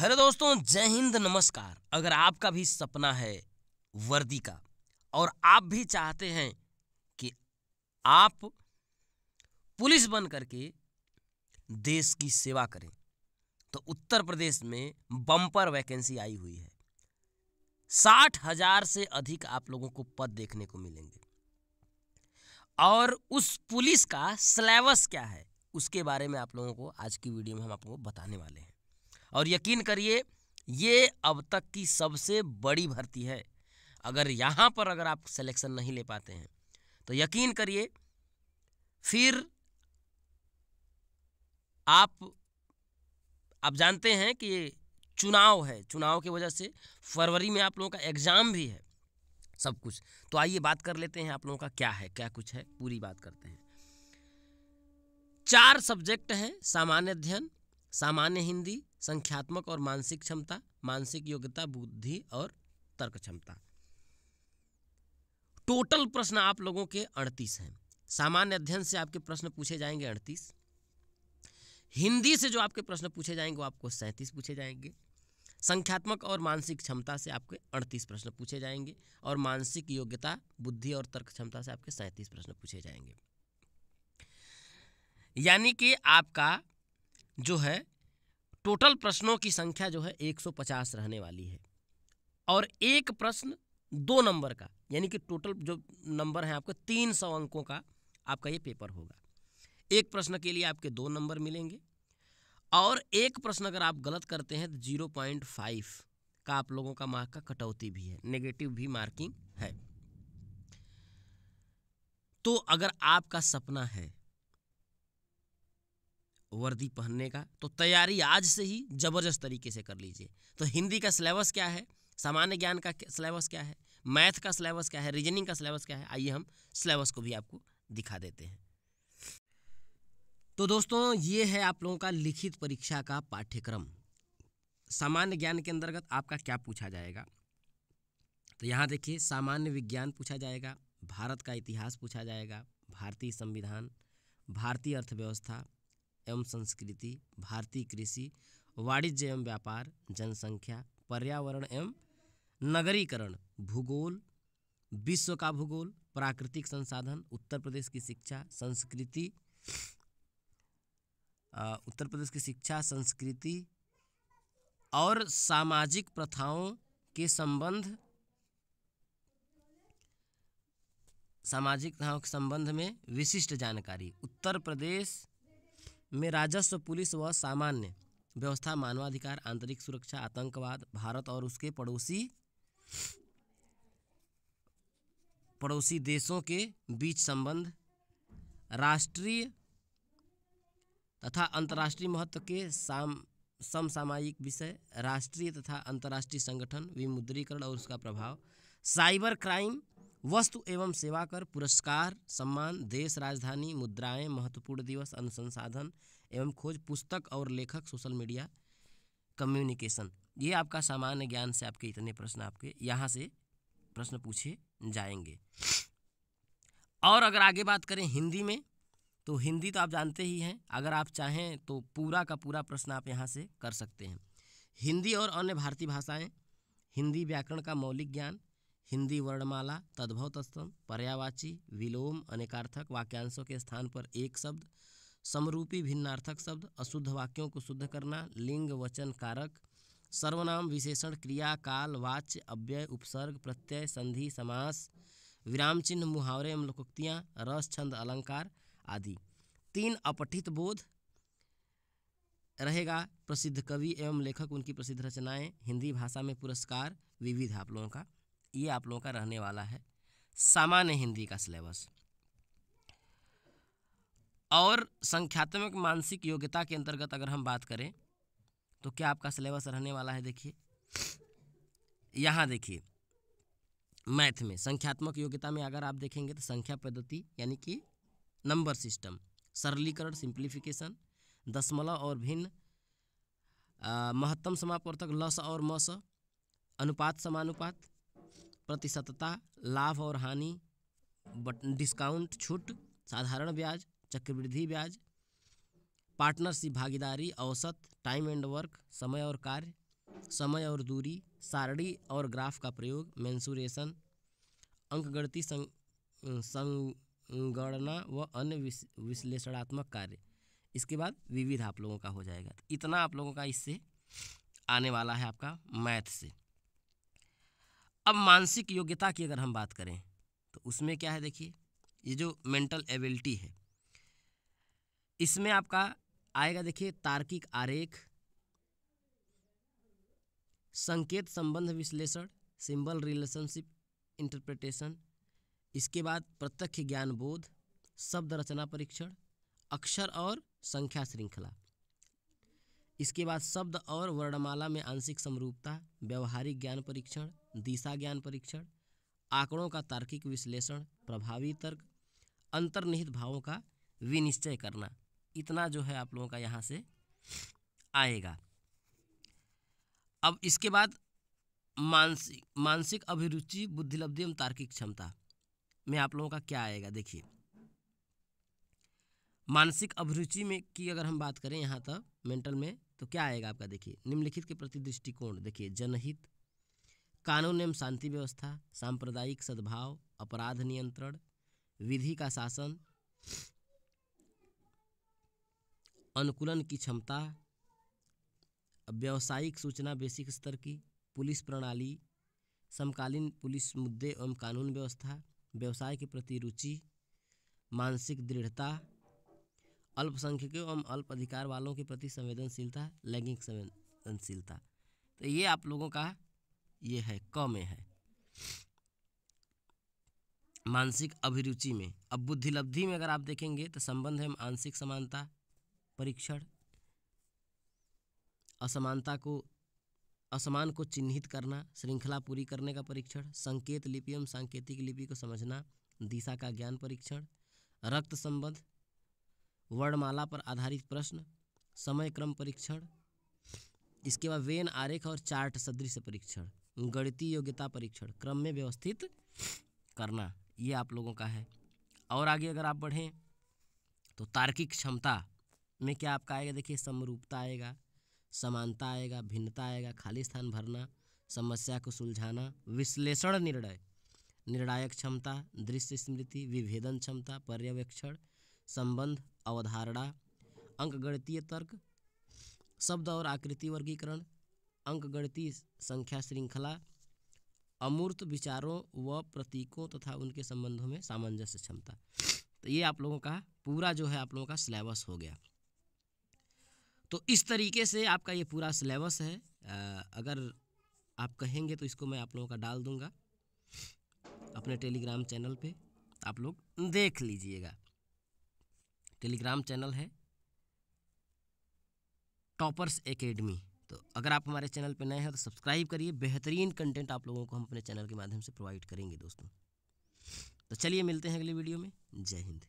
Hello दोस्तों, जय हिंद, नमस्कार। अगर आपका भी सपना है वर्दी का और आप भी चाहते हैं कि आप पुलिस बन करके देश की सेवा करें, तो उत्तर प्रदेश में बम्पर वैकेंसी आई हुई है। 60,000 से अधिक आप लोगों को पद देखने को मिलेंगे और उस पुलिस का सिलेबस क्या है उसके बारे में आप लोगों को आज की वीडियो में हम आपको बताने वाले हैं। और यकीन करिए, ये अब तक की सबसे बड़ी भर्ती है। अगर आप सिलेक्शन नहीं ले पाते हैं तो यकीन करिए फिर आप जानते हैं कि ये चुनाव है। चुनाव की वजह से फरवरी में आप लोगों का एग्जाम भी है, सब कुछ। तो आइए बात कर लेते हैं आप लोगों का क्या है, क्या कुछ है, पूरी बात करते हैं। 4 सब्जेक्ट हैं: सामान्य अध्ययन, सामान्य हिंदी, संख्यात्मक और मानसिक क्षमता, मानसिक योग्यता, बुद्धि और तर्क क्षमता। टोटल प्रश्न आप लोगों के 38 हैं। सामान्य अध्ययन से आपके प्रश्न पूछे जाएंगे 38। हिंदी से जो आपके प्रश्न पूछे जाएंगे वो आपको 37 पूछे जाएंगे। संख्यात्मक और मानसिक क्षमता से आपके 38 प्रश्न पूछे जाएंगे और मानसिक योग्यता, बुद्धि और तर्क क्षमता से आपके 37 प्रश्न पूछे जाएंगे। यानी कि आपका जो है टोटल प्रश्नों की संख्या जो है 150 रहने वाली है और एक प्रश्न 2 नंबर का, यानी कि टोटल जो नंबर है आपके 300 अंकों का आपका ये पेपर होगा। एक प्रश्न के लिए आपके 2 नंबर मिलेंगे और एक प्रश्न अगर आप गलत करते हैं तो 0.5 का आप लोगों का मार्क का कटौती भी है, नेगेटिव भी मार्किंग है। तो अगर आपका सपना है वर्दी पहनने का तो तैयारी आज से ही जबरदस्त तरीके से कर लीजिए। तो हिंदी का सिलेबस क्या है, सामान्य ज्ञान का सिलेबस क्या है, मैथ का सिलेबस क्या है, रीजनिंग का सिलेबस क्या है, आइए हम सिलेबस को भी आपको दिखा देते हैं। तो दोस्तों, ये है आप लोगों का लिखित परीक्षा का पाठ्यक्रम। सामान्य ज्ञान के अंतर्गत आपका क्या पूछा जाएगा, तो यहाँ देखिए, सामान्य विज्ञान पूछा जाएगा, भारत का इतिहास पूछा जाएगा, भारतीय संविधान, भारतीय अर्थव्यवस्था एवं संस्कृति, भारतीय कृषि, वाणिज्य एवं व्यापार, जनसंख्या, पर्यावरण एवं नगरीकरण, भूगोल, विश्व का भूगोल, प्राकृतिक संसाधन, उत्तर प्रदेश की शिक्षा, संस्कृति, उत्तर प्रदेश की शिक्षा, संस्कृति और सामाजिक प्रथाओं के संबंध में विशिष्ट जानकारी, उत्तर प्रदेश में राजस्व, पुलिस व सामान्य व्यवस्था, मानवाधिकार, आंतरिक सुरक्षा, आतंकवाद, भारत और उसके पड़ोसी देशों के बीच संबंध, राष्ट्रीय तथा अंतर्राष्ट्रीय महत्व के समसामयिक विषय, राष्ट्रीय तथा अंतर्राष्ट्रीय संगठन, विमुद्रीकरण और उसका प्रभाव, साइबर क्राइम, वस्तु एवं सेवा कर, पुरस्कार, सम्मान, देश राजधानी, मुद्राएं, महत्वपूर्ण दिवस, अनुसंधान एवं खोज, पुस्तक और लेखक, सोशल मीडिया, कम्युनिकेशन। ये आपका सामान्य ज्ञान से आपके इतने प्रश्न आपके यहाँ से प्रश्न पूछे जाएंगे। और अगर आगे बात करें हिंदी में, तो हिंदी तो आप जानते ही हैं। अगर आप चाहें तो पूरा का पूरा प्रश्न आप यहाँ से कर सकते हैं। हिंदी और अन्य भारतीय भाषाएं, हिंदी व्याकरण का मौलिक ज्ञान, हिंदी वर्णमाला, तद्भव तत्सम, पर्यायवाची, विलोम, अनेकार्थक, वाक्यांशों के स्थान पर एक शब्द, समरूपी भिन्नार्थक शब्द, अशुद्ध वाक्यों को शुद्ध करना, लिंग वचन कारक, सर्वनाम, विशेषण, क्रिया, काल, वाच्य, अव्यय, उपसर्ग, प्रत्यय, संधि, समास, विराम चिन्ह, मुहावरे एवं लोकोक्तियाँ, रस, छंद, अलंकार आदि। 3 अपठित बोध रहेगा, प्रसिद्ध कवि एवं लेखक, उनकी प्रसिद्ध रचनाएं, हिंदी भाषा में पुरस्कार, विविध आप लोगों का, ये आप लोगों का रहने वाला है सामान्य हिंदी का सिलेबस। और संख्यात्मक मानसिक योग्यता के अंतर्गत अगर हम बात करें तो क्या आपका सिलेबस रहने वाला है, देखिए यहाँ देखिए, मैथ में संख्यात्मक योग्यता में अगर आप देखेंगे तो संख्या पद्धति यानी कि नंबर सिस्टम, सरलीकरण, सिंप्लीफिकेशन, दशमलव और भिन्न, महत्तम समापवर्तक, लस और मस, अनुपात समानुपात, प्रतिशतता, लाभ और हानि, डिस्काउंट, छूट, साधारण ब्याज, चक्रवृद्धि ब्याज, पार्टनरशिप भागीदारी, औसत, टाइम एंड वर्क, समय और कार्य, समय और दूरी, सारणी और ग्राफ का प्रयोग, मेंसुरेशन, अंकगणितीय संगणना व अन्य विश्लेषणात्मक कार्य। इसके बाद विविध आप लोगों का हो जाएगा। तो इतना आप लोगों का इससे आने वाला है आपका मैथ से। अब मानसिक योग्यता की अगर हम बात करें तो उसमें क्या है, देखिए ये जो मेंटल एबिलिटी है इसमें आपका आएगा, देखिए तार्किक आरेख, संकेत संबंध विश्लेषण, सिंबल रिलेशनशिप इंटरप्रिटेशन, इसके बाद प्रत्यक्ष ज्ञान बोध, शब्द रचना परीक्षण, अक्षर और संख्या श्रृंखला, इसके बाद शब्द और वर्णमाला में आंशिक समरूपता, व्यवहारिक ज्ञान परीक्षण, दिशा ज्ञान परीक्षण, आंकड़ों का तार्किक विश्लेषण, प्रभावी तर्क, अंतर्निहित भावों का विनिश्चय करना। इतना जो है आप लोगों का यहाँ से आएगा। अब इसके बाद मानसिक अभिरुचि, बुद्धिलब्धि एवं तार्किक क्षमता में आप लोगों का क्या आएगा, देखिए मानसिक अभिरुचि में की अगर हम बात करें यहाँ तक मेंटल में तो क्या आएगा आपका, देखिए निम्नलिखित के प्रति दृष्टिकोण, देखिए जनहित, कानून एवं शांति व्यवस्था, सांप्रदायिक सद्भाव, अपराध नियंत्रण, विधि का शासन, अनुकूलन की क्षमता, व्यावसायिक सूचना बेसिक स्तर की, पुलिस प्रणाली, समकालीन पुलिस मुद्दे एवं कानून व्यवस्था, व्यवसाय के प्रति रुचि, मानसिक दृढ़ता, अल्पसंख्यकों एवं अल्प अधिकार वालों के प्रति संवेदनशीलता, लैंगिक संवेदनशीलता। तो ये आप लोगों का ये है क में है मानसिक अभिरुचि में। अब बुद्धिलब्धि में अगर आप देखेंगे तो संबंध एवं आंशिक समानता परीक्षण, असमान को चिन्हित करना, श्रृंखला पूरी करने का परीक्षण, संकेत लिपि एवं सांकेतिक लिपि को समझना, दिशा का ज्ञान परीक्षण, रक्त संबंध, वर्णमाला पर आधारित प्रश्न, समय क्रम परीक्षण, इसके बाद वेन आरेख और चार्ट सदृश परीक्षण, गणितीय योग्यता परीक्षण, क्रम में व्यवस्थित करना, ये आप लोगों का है। और आगे अगर आप बढ़ें तो तार्किक क्षमता में क्या आपका आएगा, देखिए समरूपता आएगा, समानता आएगा, भिन्नता आएगा, खाली स्थान भरना, समस्या को सुलझाना, विश्लेषण निर्णय, निर्णायक क्षमता, दृश्य स्मृति, विभेदन क्षमता, पर्यवेक्षण, संबंध, अवधारणा, अंकगणितीय तर्क, शब्द और आकृति वर्गीकरण, अंकगणितीय संख्या श्रृंखला, अमूर्त विचारों व प्रतीकों तथा उनके संबंधों में सामंजस्य क्षमता। तो ये आप लोगों का पूरा जो है आप लोगों का सिलेबस हो गया। तो इस तरीके से आपका ये पूरा सिलेबस है। अगर आप कहेंगे तो इसको मैं आप लोगों का डाल दूंगा अपने टेलीग्राम चैनल पे, आप लोग देख लीजिएगा। टेलीग्राम चैनल है टॉपर्स एकेडमी। तो अगर आप हमारे चैनल पे नए हैं तो सब्सक्राइब करिए, बेहतरीन कंटेंट आप लोगों को हम अपने चैनल के माध्यम से प्रोवाइड करेंगे दोस्तों। तो चलिए मिलते हैं अगली वीडियो में। जय हिंद।